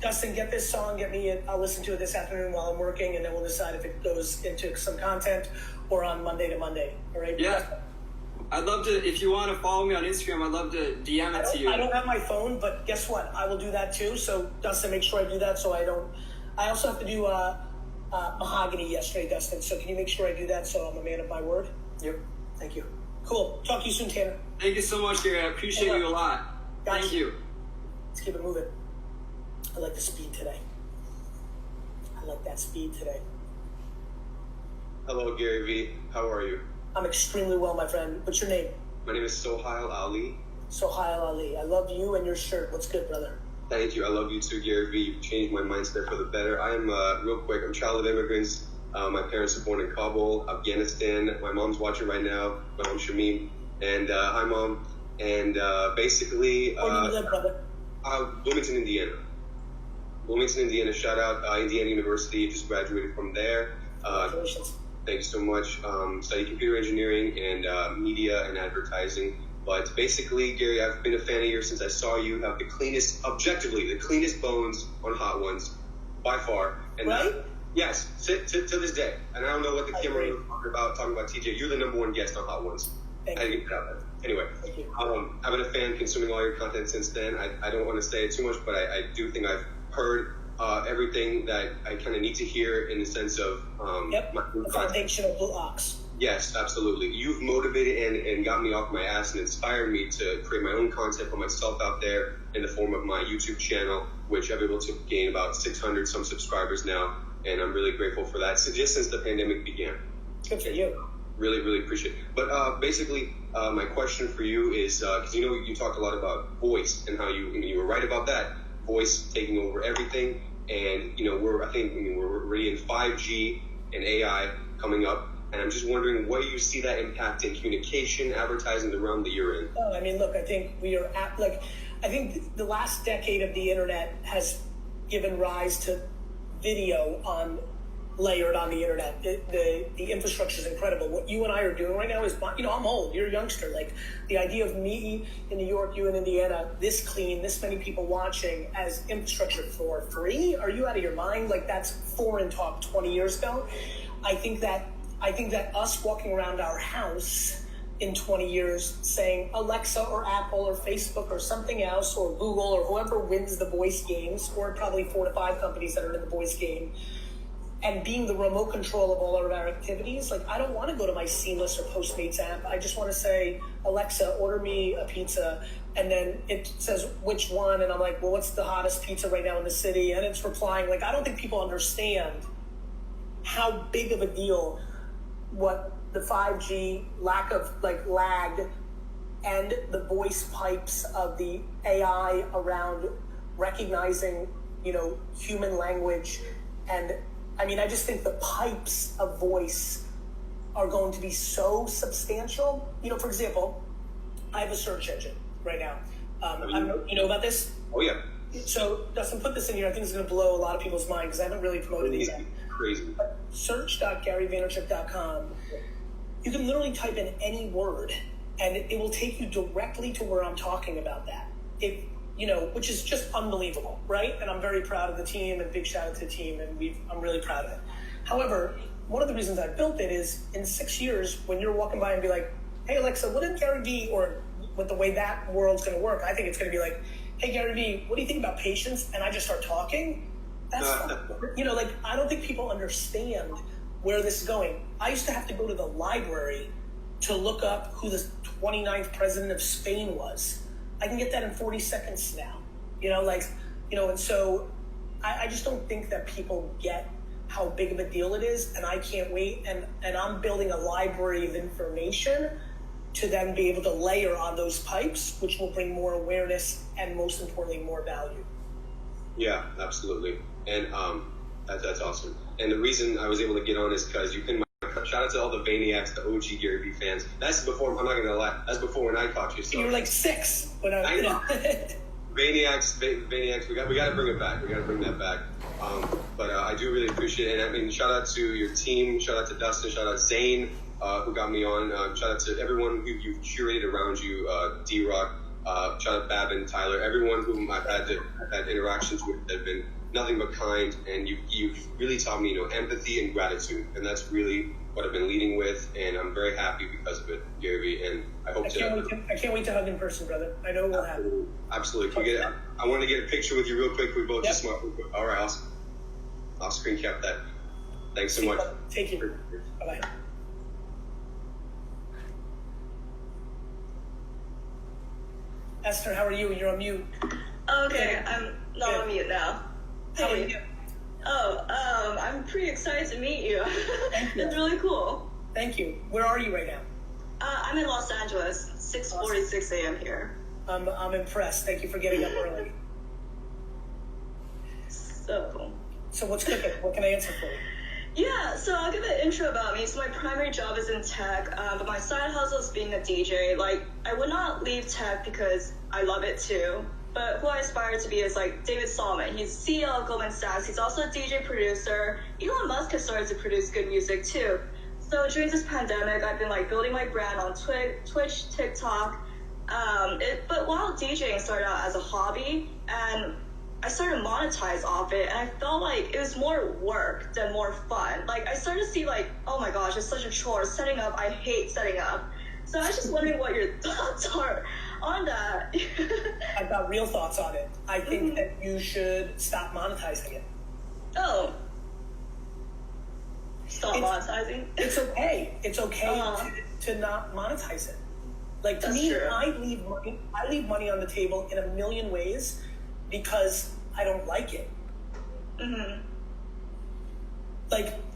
Dustin, get this song, get me it. I'll listen to it this afternoon while I'm working, and then we'll decide if it goes into some content or on Monday to Monday. All right? Yeah. I'd love to, if you want to follow me on Instagram, I'd love to DM it to you. I don't have my phone, but guess what? I will do that too. So, Dustin, make sure I do that so I don't... I also have to do Mahogany yesterday, Dustin. So can you make sure I do that so I'm a man of my word? Yep. Thank you. Cool. Talk to you soon, Tanner. Thank you so much, Gary. I appreciate you a lot. Thank you. Let's keep it moving. I like the speed today. I like that speed today. Hello, Gary V. How are you? I'm extremely well, my friend. What's your name? My name is Sohail Ali. Sohail Ali. I love you and your shirt. What's good, brother? Thank you. I love you too, Gary V. You've changed my mindset for the better. I am, real quick, I'm a child of immigrants. My parents were born in Kabul, Afghanistan. My mom's watching right now. My mom, Shamim. And hi, Mom. And basically... Where do you live, brother? Bloomington, Indiana. Bloomington, Indiana. Shout out Indiana University. Just graduated from there. Congratulations. Thank you so much. Study computer engineering and media and advertising. But basically, Gary, I've been a fan of yours since I saw you. You have the cleanest, objectively, the cleanest bones on Hot Ones by far. And right? Yes, to this day. And I don't know what the camera was talking about TJ. You're the number one guest on Hot Ones. Thank I you. didn't get out there. Anyway, Thank you. I've been a fan consuming all your content since then. I don't want to say it too much, but I do think I've heard everything that I kind of need to hear in the sense of the foundational blocks. Yes, absolutely. You've motivated and got me off my ass and inspired me to create my own content for myself out there in the form of my YouTube channel, which I've been able to gain about 600 some subscribers now, and I'm really grateful for that. So just since the pandemic began. Good for you. Really, really appreciate it. But basically, my question for you is, because you talked a lot about voice and how you were right about that, voice taking over everything, and we're already in 5G and AI coming up. And I'm just wondering, what do you see that impacting communication, advertising, the realm that you're in? Oh, I mean, look, I think we are I think the last decade of the internet has given rise to video layered on the internet. The infrastructure is incredible. What you and I are doing right now is, I'm old, you're a youngster. Like the idea of me in New York, you in Indiana, this clean, this many people watching as infrastructure for free. Are you out of your mind? Like that's foreign talk 20 years ago. I think that us walking around our house in 20 years saying Alexa or Apple or Facebook or something else or Google or whoever wins the voice games, or probably 4 to 5 companies that are in the voice game, and being the remote control of all of our activities. Like I don't want to go to my Seamless or Postmates app. I just want to say, Alexa, order me a pizza. And then it says which one. And I'm like, well, what's the hottest pizza right now in the city? And it's replying. Like, I don't think people understand how big of a deal what the 5G lack of lag and the voice pipes of the AI around recognizing, human language. And I mean, I just think the pipes of voice are going to be so substantial. For example, I have a search engine right now. You know about this? Oh, yeah. So, Dustin, put this in here. I think it's going to blow a lot of people's minds because I haven't really promoted these yet. Crazy. Search.garyvaynerchuk.com. You can literally type in any word and it will take you directly to where I'm talking about that. Which is just unbelievable, right? And I'm very proud of the team, and big shout out to the team, and I'm really proud of it. However, one of the reasons I built it is in 6 years, when you're walking by and be like, hey Alexa, what did Gary Vee, or with the way that world's going to work, I think it's going to be like, hey Gary Vee, what do you think about patience? And I just start talking. That's I don't think people understand where this is going. I used to have to go to the library to look up who the 29th president of Spain was. I can get that in 40 seconds now. And so I just don't think that people get how big of a deal it is, and I can't wait. And I'm building a library of information to then be able to layer on those pipes, which will bring more awareness and, most importantly, more value. Yeah, absolutely. And that's awesome. And the reason I was able to get on is because you can. Shout out to all the Vayniacs, the OG Gary Vee fans. That's before. I'm not gonna lie. That's before when I caught you. So. You were like 6 when I know. Vayniacs. We got to bring it back. We got to bring that back. But I do really appreciate it. And I mean, shout out to your team. Shout out to Dustin. Shout out Zane, who got me on. Shout out to everyone who you've curated around you. D-Rock. Shout out Babin, Tyler, everyone whom I've had interactions with that have been nothing but kind, and you've really taught me, empathy and gratitude, and that's really what I've been leading with, and I'm very happy because of it, Gary Vee, and I can't wait to hug in person, brother. I know it will happen. Absolutely. I want to get a picture with you real quick. We both just all right. I'll screen cap that. Thanks so much. Take care. Bye bye. Esther, how are you? You're on mute. Okay, I'm not on mute now. How are you? Oh, I'm pretty excited to meet you. It's really cool. Thank you. Where are you right now? I'm in Los Angeles. 6:46 a.m. here. I'm impressed. Thank you for getting up early. So what's cooking? What can I answer for you? Yeah, so I'll give an intro about me. So my primary job is in tech, but my side hustle is being a DJ. Like, I would not leave tech because I love it too. But who I aspire to be is like David Solomon. He's CEO of Goldman Sachs. He's also a DJ producer. Elon Musk has started to produce good music too. So during this pandemic, I've been like building my brand on Twitch, TikTok, But while DJing started out as a hobby, and I started to monetize off it, and I felt like it was more work than more fun. Like, I started to see like, oh my gosh, it's such a chore. Setting up, I hate setting up. So I was just wondering what your thoughts are on that. I've got real thoughts on it. I think that you should stop monetizing it. Oh. Stop monetizing? It's okay. It's okay to not monetize it. Like, to me, true. I leave money on the table in a million ways because I don't like it. Mm-hmm.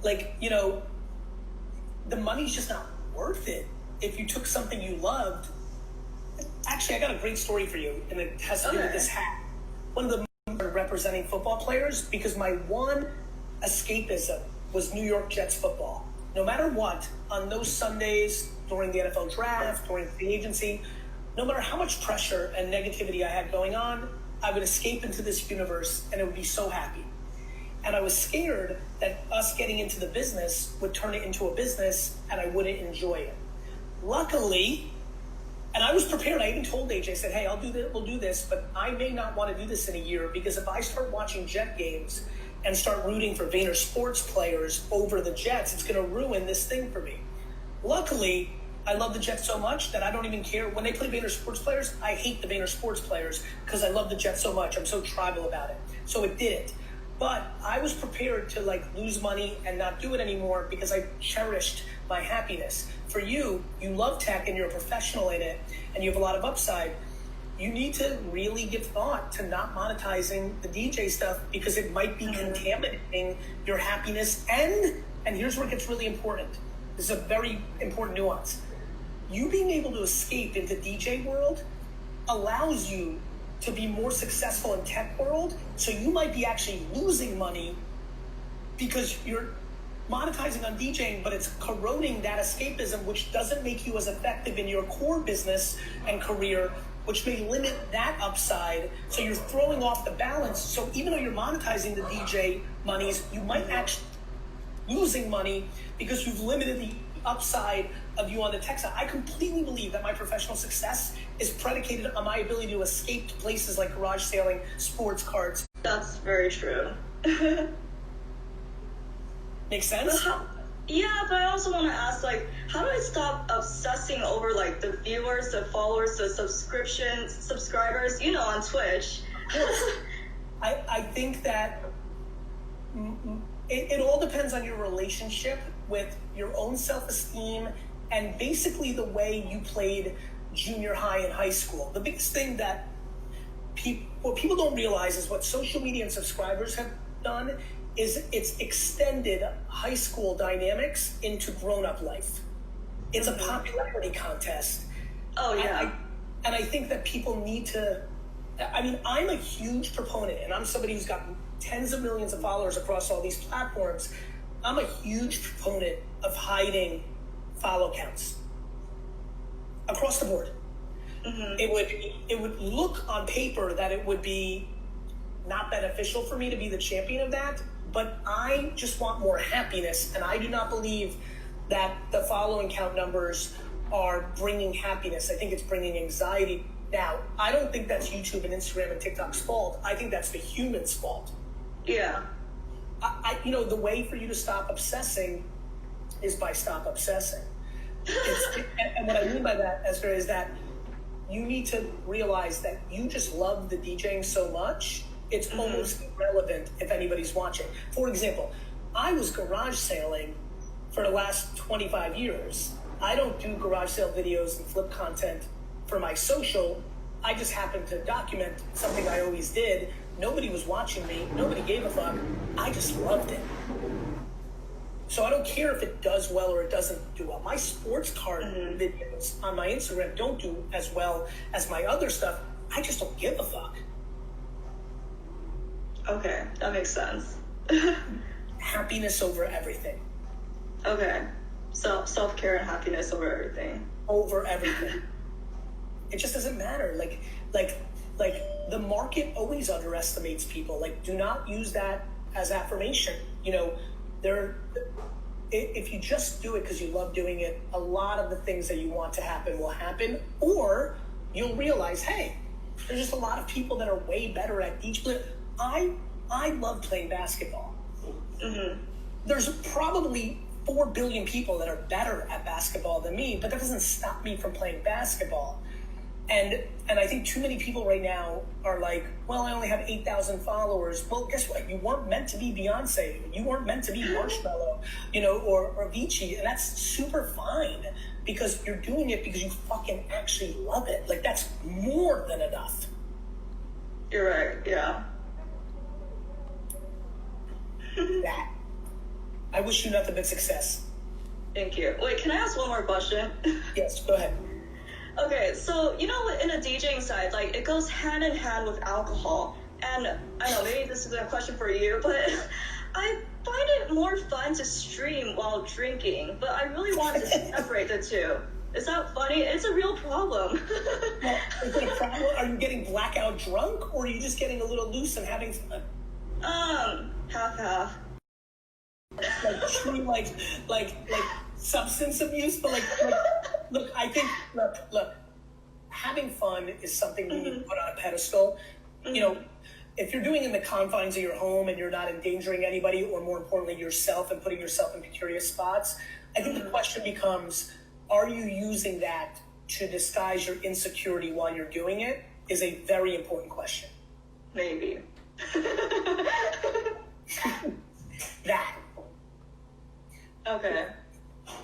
Like, you know, the money's just not worth it if you took something you loved. Actually, I got a great story for you, and it has to do with this hat. One of the representing football players, because my one escapism was New York Jets football. No matter what, on those Sundays during the NFL draft, during free agency, no matter how much pressure and negativity I had going on, I would escape into this universe and it would be so happy. And I was scared that us getting into the business would turn it into a business and I wouldn't enjoy it. Luckily, and I was prepared. I even told AJ, I said, hey, I'll do this, we'll do this, but I may not want to do this in a year because if I start watching Jet games and start rooting for Vayner sports players over the Jets, it's going to ruin this thing for me. Luckily, I love the Jets so much that I don't even care. When they play Vayner sports players, I hate the Vayner sports players because I love the Jets so much. I'm so tribal about it. So it didn't. But I was prepared to like lose money and not do it anymore because I cherished my happiness. For you, you love tech and you're a professional in it and you have a lot of upside. You need to really give thought to not monetizing the DJ stuff because it might be contaminating your happiness. And here's where it gets really important. This is a very important nuance. You being able to escape into DJ world allows you to be more successful in tech world. So you might be actually losing money because you're monetizing on DJing, but it's corroding that escapism, which doesn't make you as effective in your core business and career, which may limit that upside. So you're throwing off the balance. So even though you're monetizing the DJ monies, you might actually losing money because you've limited the upside of you on the tech side. I completely believe that my professional success is predicated on my ability to escape to places like garage sailing, sports cards. That's very true. Make sense? Yeah, but I also want to ask, like, how do I stop obsessing over, like, the viewers, the followers, the subscribers, you know, on Twitch? I think that it all depends on your relationship with your own self-esteem and basically the way you played junior high and high school. The biggest thing that what people don't realize is what social media and subscribers have done is it's extended high school dynamics into grown-up life. It's a popularity contest. Oh, yeah. And I think that people need to, I mean, I'm a huge proponent, and I'm somebody who's got tens of millions of followers across all these platforms. I'm a huge proponent of hiding follow counts across the board. Mm-hmm. It would look on paper that it would be not beneficial for me to be the champion of that, but I just want more happiness, and I do not believe that the following count numbers are bringing happiness. I think it's bringing anxiety. Now, I don't think that's YouTube and Instagram and TikTok's fault. I think that's the human's fault. Yeah. You know, the way for you to stop obsessing is by stop obsessing. And what I mean by that, Esther, is that you need to realize that you just love the DJing so much, it's almost irrelevant if anybody's watching. For example, I was garage sailing for the last 25 years. I don't do garage sale videos and flip content for my social. I just happened to document something I always did. Nobody was watching me. Nobody gave a fuck. I just loved it. So I don't care if it does well or it doesn't do well. My sports card videos on my Instagram don't do as well as my other stuff. I just don't give a fuck. Okay, that makes sense. Happiness over everything. Okay. Self-care and happiness over everything. Over everything. It just doesn't matter. Like the market always underestimates people. Like, do not use that as affirmation. You know, if you just do it because you love doing it, a lot of the things that you want to happen will happen, or you'll realize, hey, there's just a lot of people that are way better at each play. I love playing basketball. Mm-hmm. There's probably 4 billion people that are better at basketball than me, but that doesn't stop me from playing basketball. And I think too many people right now are like, well, I only have 8,000 followers. Well, guess what? You weren't meant to be Beyonce. You weren't meant to be Marshmello, or Avicii. And that's super fine because you're doing it because you fucking actually love it. Like, that's more than enough. You're right, yeah. That. I wish you nothing but success. Thank you. Wait, can I ask one more question? Yes, go ahead. Okay, so, in a DJing side, like, it goes hand in hand with alcohol. And I know, maybe this is a question for you, but I find it more fun to stream while drinking, but I really want to separate the two. Is that funny? It's a real problem. Well, is it a problem? Are you getting blackout drunk, or are you just getting a little loose and having fun? Half. Like true, like substance abuse, but look, I think, look, having fun is something we need to put on a pedestal. If you're doing it in the confines of your home and you're not endangering anybody, or more importantly, yourself, and putting yourself in precarious spots, I think the question becomes, are you using that to disguise your insecurity while you're doing it, is a very important question. Maybe. That. Okay.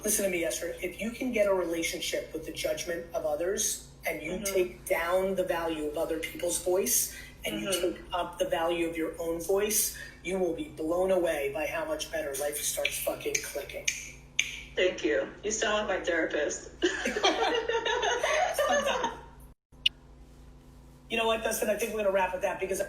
Listen to me, Esther. If you can get a relationship with the judgment of others, and you take down the value of other people's voice, and you take up the value of your own voice, you will be blown away by how much better life starts fucking clicking. Thank you. You sound like my therapist. You know what, Dustin? I think we're going to wrap with that because I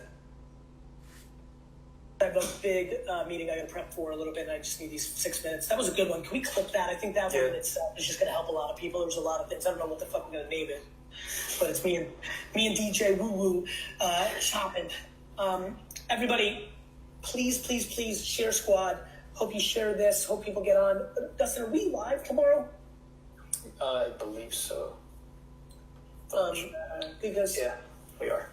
have a big meeting I got to prep for a little bit, and I just need these 6 minutes. That was a good one. Can we clip that? I think that one in itself is just going to help a lot of people. There's a lot of things. I don't know what the fuck I'm going to name it, but it's me and DJ Woo Woo shopping. Everybody, please, share squad. Hope you share this. Hope people get on. Dustin, are we live tomorrow? I believe so. Because yeah, we are.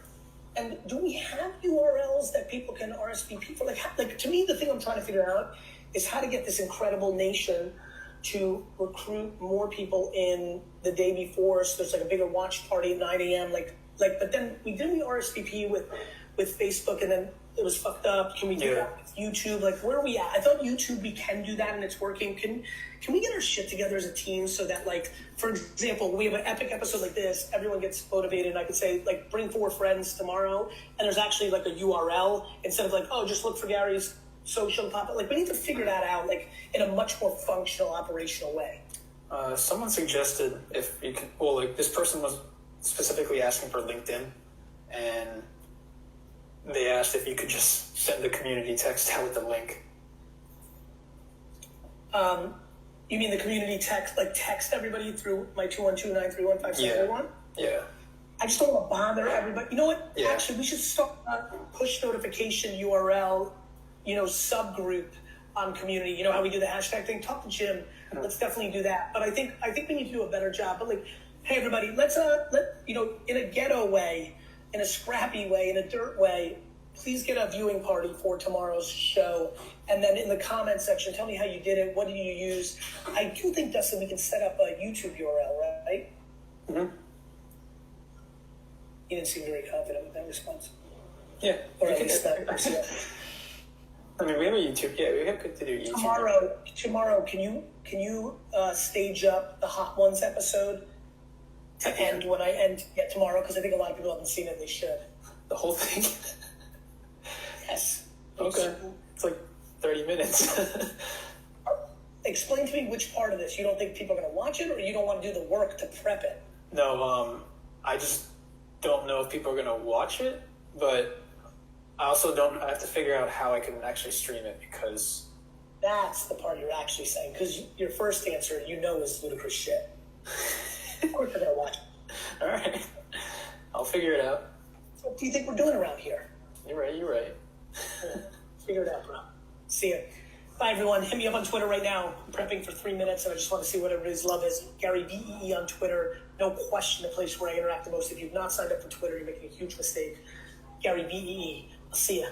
And do we have URLs that people can RSVP for? Like to me, the thing I'm trying to figure out is how to get this incredible nation to recruit more people in the day before. So there's like a bigger watch party at 9 a.m. But then we RSVP with Facebook, and then it was fucked up. Can we do that with YouTube? Like, where are we at? I thought YouTube, we can do that and it's working. Can we get our shit together as a team so that, like, for example, we have an epic episode like this, everyone gets motivated, and I could say, like, bring 4 friends tomorrow, and there's actually like a URL instead of like, oh, just look for Gary's social pop up. Like, we need to figure that out, like, in a much more functional, operational way. Someone suggested if you can, well, like, this person was specifically asking for LinkedIn, and they asked if you could just send the community text out with the link. You mean the community text, like text everybody through my 212-931-5741? Yeah. I just don't want to bother everybody. You know what? Yeah. Actually, we should start a push notification URL, subgroup on community. You know how we do the hashtag thing? Talk to Jim. Let's definitely do that. But I think we need to do a better job. But like, hey everybody, let's in a ghetto way, in a scrappy way, in a dirt way, please get a viewing party for tomorrow's show. And then in the comment section, tell me how you did it. What did you use? I do think, Dustin, we can set up a YouTube URL, right? Mm-hmm. You didn't seem very confident with that response. Yeah. Or at least that. I mean, we have a YouTube. Yeah, we have to do YouTube. Tomorrow, can you stage up the Hot Ones episode to end when I end tomorrow? Because I think a lot of people haven't seen it. They should. The whole thing? Yes. Okay. It's like 30 minutes. Explain to me which part of this you don't think people are going to watch it, or you don't want to do the work to prep it. No, I just don't know if people are going to watch it, but I also don't. I have to figure out how I can actually stream it, because that's the part you're actually saying. Because your first answer, is ludicrous shit. Of course, they're going to watch it. All right, I'll figure it out. What do you think we're doing around here? You're right. Yeah. Figure it out, bro. See ya. Bye, everyone. Hit me up on Twitter right now. I'm prepping for 3 minutes, and I just want to see what everybody's love is. GaryVee on Twitter. No question, the place where I interact the most. If you've not signed up for Twitter, you're making a huge mistake. GaryVee. I'll see ya.